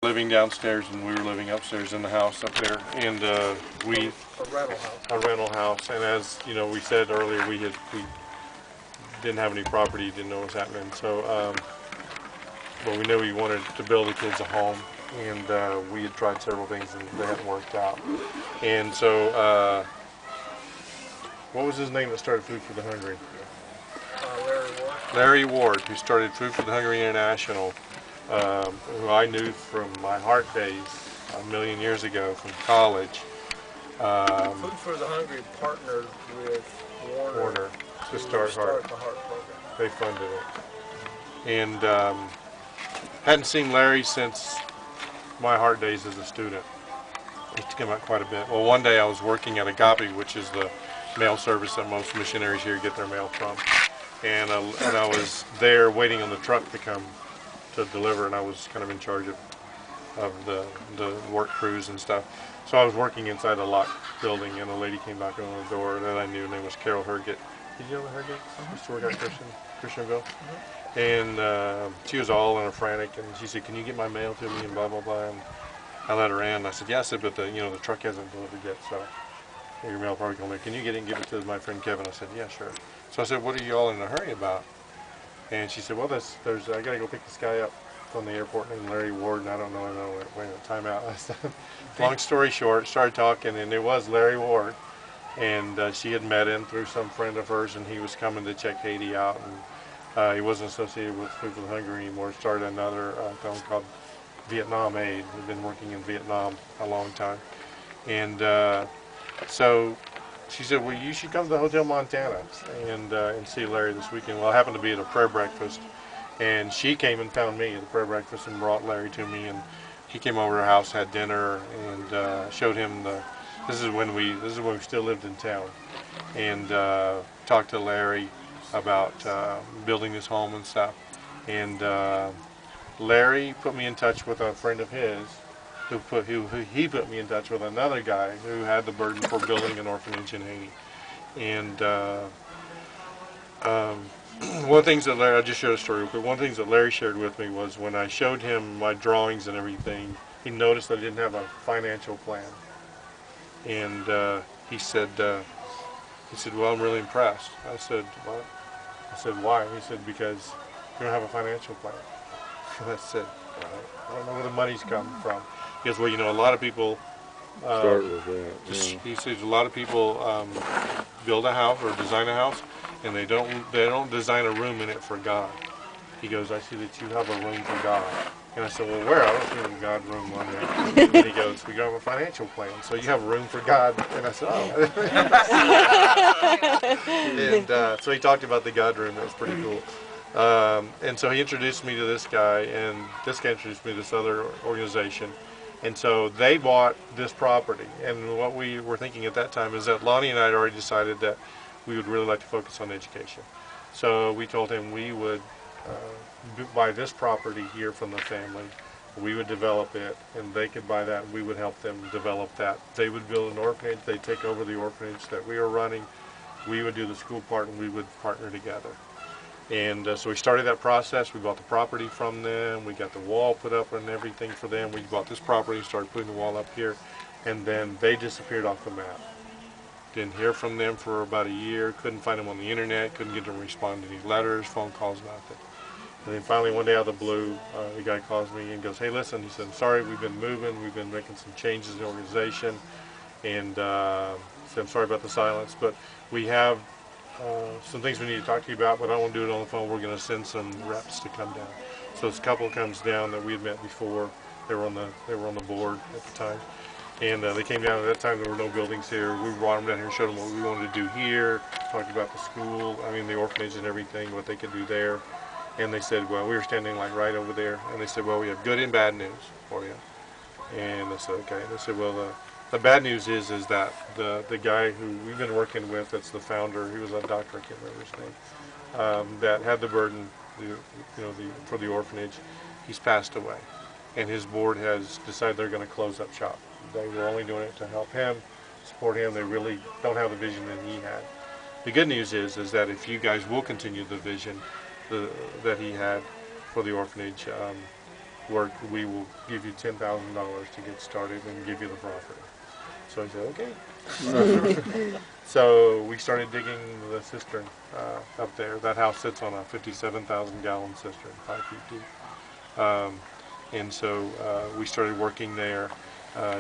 living downstairs and we were living upstairs in the house up there, and we A rental house. And as you know, we said earlier, we didn't have any property, didn't know what was happening. So, but we knew we wanted to build the kids a home, and we had tried several things and they hadn't worked out. And so, what was his name that started Food for the Hungry? Larry Ward. Larry Ward, who started Food for the Hungry International, who I knew from my heart days a million years ago from college. Food for the Hungry partnered with Warner to start the Heart program. They funded it. And hadn't seen Larry since my heart days as a student. He used to come out quite a bit. Well, one day I was working at Agape, which is the mail service that most missionaries here get their mail from. And I was there waiting on the truck to come to deliver, and I was kind of in charge of the work crews and stuff. So I was working inside a locked building, and a lady came knocking on the door that I knew. Her name was Carol Herget. Did you know Herget? Used to work at Christianville. And she was all in a frantic, and she said, "Can you get my mail to me?" and blah blah blah. And I let her in. I said, "Yeah." I said, "But the truck hasn't delivered yet, so your mail probably coming. Can you get it and give it to my friend Kevin?" I said, "Yeah, sure." So I said, "What are you all in a hurry about?" And she said, "Well, I got to go pick this guy up from the airport named Larry Ward, and I don't know him." Wait a minute, time out. I said, long story short, started talking, and it was Larry Ward. And she had met him through some friend of hers, and he was coming to check Haiti out. And he wasn't associated with Food for the Hungry anymore. Started another film called Vietnam Aid. He'd been working in Vietnam a long time. And so she said, "Well, you should come to the Hotel Montana and see Larry this weekend." Well, I happened to be at a prayer breakfast, and she came and found me at the prayer breakfast and brought Larry to me. And he came over to her house, had dinner, and showed him the. This is when we still lived in town, and talked to Larry about building this home and stuff. And Larry put me in touch with a friend of his, who he put me in touch with another guy who had the burden for building an orphanage in Haiti. And one of the things that Larry, I'll just share a story, but one of the things that Larry shared with me was when I showed him my drawings and everything, he noticed that I didn't have a financial plan. And he said, "Well, I'm really impressed." I said, "What?" I said, "Why?" He said, "Because you don't have a financial plan." And I said, "I don't know where the money's come from." He goes, "Well, a lot of people Start with that. He says a lot of people build a house or design a house, and they don't design a room in it for God." He goes, "I see that you have a room for God." And I said, "Well, where? I don't see any God room on there." And he goes, "We don't have a financial plan, so you have a room for God." And I said, "Oh." And so he talked about the God room. That was pretty cool. And so he introduced me to this guy, and this guy introduced me to this other organization. And so they bought this property. And what we were thinking at that time is that Lonnie and I had already decided that we would really like to focus on education. So we told him we would buy this property here from the family. We would develop it, and they could buy that, and we would help them develop that. They would build an orphanage. They'd take over the orphanage that we were running. We would do the school part, and we would partner together. And so we started that process. We bought the property from them. We got the wall put up and everything for them. We bought this property and started putting the wall up here. And then they disappeared off the map. Didn't hear from them for about a year. Couldn't find them on the internet. Couldn't get them to respond to any letters, phone calls, nothing. And then finally one day out of the blue, the guy calls me and goes, "Hey, listen," he said, "I'm sorry, we've been moving. We've been making some changes in the organization. And he said, I'm sorry about the silence, but we have some things we need to talk to you about, but I don't want to do it on the phone. We're going to send some reps to come down." So this couple comes down that we had met before. They were on the board at the time, and they came down. At that time, there were no buildings here. We brought them down here and showed them what we wanted to do here. Talked about the school, the orphanage and everything, what they could do there. And they said, well, we were standing like right over there, and they said, "Well, we have good and bad news for you." And I said, "Okay." And they said, "Well, the bad news is that the guy who we've been working with, that's the founder, he was a doctor, I can't remember his name, that had the burden, for the orphanage, he's passed away, and his board has decided they're going to close up shop. They were only doing it to help him, support him. They really don't have the vision that he had. The good news is that if you guys will continue the vision that he had for the orphanage, work, we will give you $10,000 to get started and give you the property. So I said, okay. So we started digging the cistern up there. That house sits on a 57,000 gallon cistern, 5 feet deep. And so we started working there.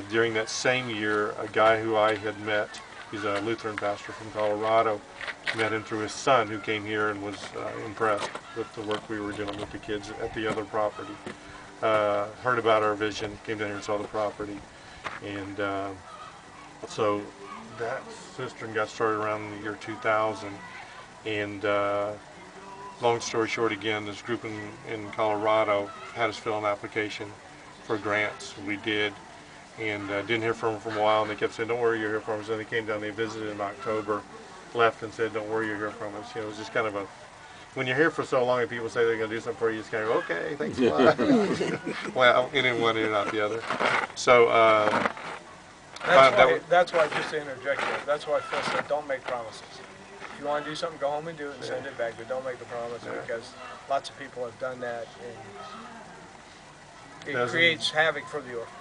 During that same year, a guy who I had met, he's a Lutheran pastor from Colorado, met him through his son, who came here and was impressed with the work we were doing with the kids at the other property. Heard about our vision, came down here and saw the property. And so that cistern got started around the year 2000. And long story short, again, this group in Colorado had us fill an application for grants. We did, and didn't hear from them for a while, and they kept saying, don't worry, you're here from us. And they came down, they visited in October, left and said, don't worry, you're here from us. You know, it was just kind of a, when you're here for so long and people say they're going to do something for you, you just kind of go, okay, thanks a lot. Well, in one ear, not the other. So that's why, just to interject here, that's why Phil said, don't make promises. If you want to do something, go home and do it and send it back, but don't make the promise, because lots of people have done that, and it creates havoc for the orphan.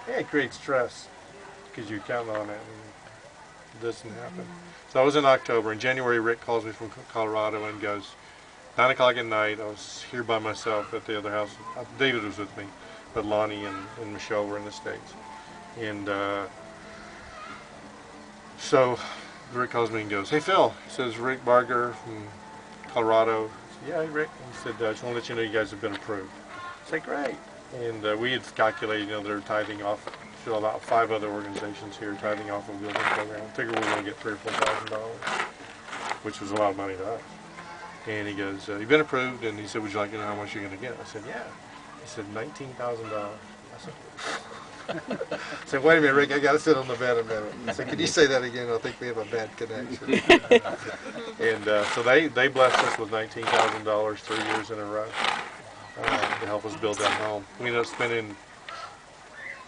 Yeah, it creates stress because you count on it and it doesn't happen. So that was in October. In January, Rick calls me from Colorado and goes, 9 o'clock at night, I was here by myself at the other house. David was with me, but Lonnie and Michelle were in the States. And so Rick calls me and goes, hey Phil, he says, Rick Barger from Colorado. I said, yeah, hey Rick. He said, I just want to let you know you guys have been approved. I said, great. And we had calculated, you know, they're tithing off, still about 5 other organizations here tithing off of the building program. I figured we were going to get $3,000 or $4,000, which was a lot of money to us. And he goes, you've been approved, and he said, would you like to know how much you're going to get? I said, yeah. He said, $19,000. I said, wait a minute, Rick, I got to sit on the bed a minute. I said, can you say that again? I think we have a bad connection. And so they blessed us with $19,000 3 years in a row to help us build that home. We ended up spending,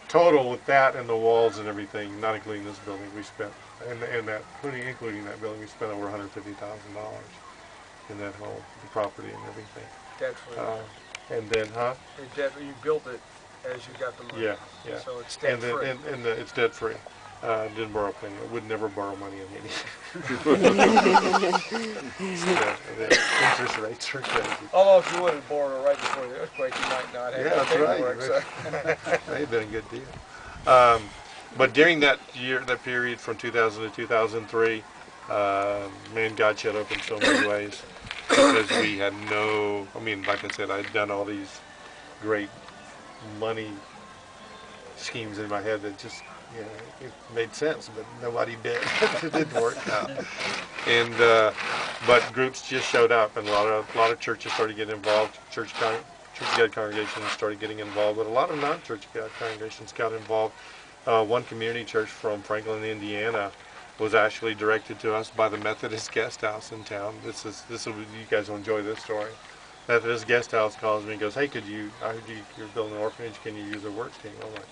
total with that and the walls and everything, not including this building, we spent, and that, including that building, we spent over $150,000 in that home, the property and everything. Debt free. And then, You built it as you got the money. Yeah, yeah. So it's debt free. And it's debt free. Didn't borrow money. I would never borrow money in Haiti. The interest rates are crazy. Although if you would have borrowed it right before the earthquake, you might not have that's paperwork. right. So. That had been a good deal. But during that year, that period from 2000 to 2003, man, God showed up in so many ways because we had no, I mean, like I said, I'd done all these great money schemes in my head that just, you know, it made sense, but nobody did. It didn't work out. And but groups just showed up, and a lot of churches started getting involved. Church God congregations started getting involved, but a lot of non-church God congregations got involved. One community church from Franklin, Indiana, was actually directed to us by the Methodist Guest House in town. This will, you guys will enjoy this story. Methodist Guest House calls me and goes, hey, I heard you're building an orphanage, can you use a work team? I'm like,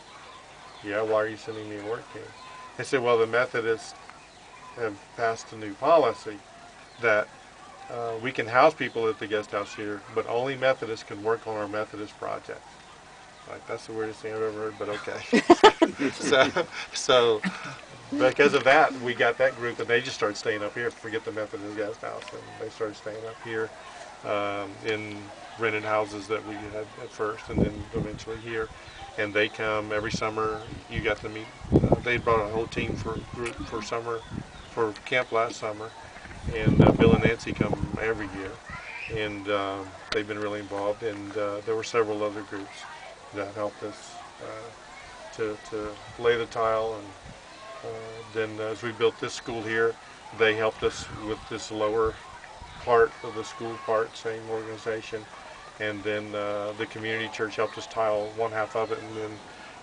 yeah, why are you sending me a work team? They said, well, the Methodists have passed a new policy that we can house people at the guest house here, but only Methodists can work on our Methodist projects. Like, that's the weirdest thing I've ever heard, but okay. so because of that, we got that group, and they just started staying up here. Forget the Methodist guest house, and they started staying up here in rented houses that we had at first, and then eventually here. And they come every summer. You got to meet. They brought a whole team for summer, for camp last summer, and Bill and Nancy come every year, and they've been really involved. And there were several other groups that helped us to lay the tile, and then as we built this school here, they helped us with this lower part of the school part, same organization. And then the community church helped us tile one half of it, and then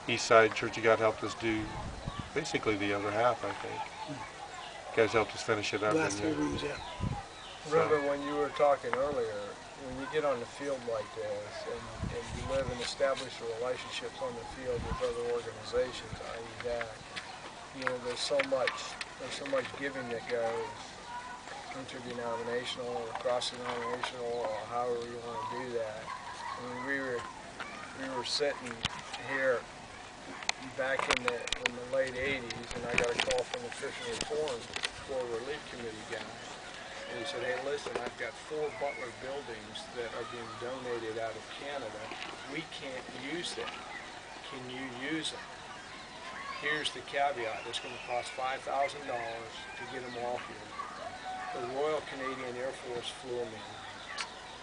Eastside Church of God helped us do basically the other half, I think. You guys helped us finish it up. Last 3 rooms, yeah. Remember when you were talking earlier, when you get on the field like this, and you live and establish relationships on the field with other organizations, i.e. that, you know, there's so much giving that goes interdenominational or cross-denominational or however you want to do that. I mean, we were sitting here back in the late 80s, and I got a call from the Christian Reform Floor Relief Committee guy. And he said, hey, listen, I've got 4 Butler buildings that are being donated out of Canada. We can't use them. Can you use them? Here's the caveat. It's going to cost $5,000 to get them all here. The Royal Canadian Air Force flew them in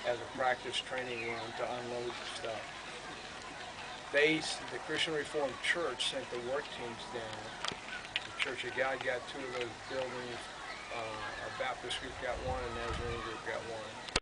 as a practice training run to unload the stuff. The Christian Reformed Church sent the work teams down. The Church of God got 2 of those buildings. Our Baptist group got 1, and Nazarene group got 1.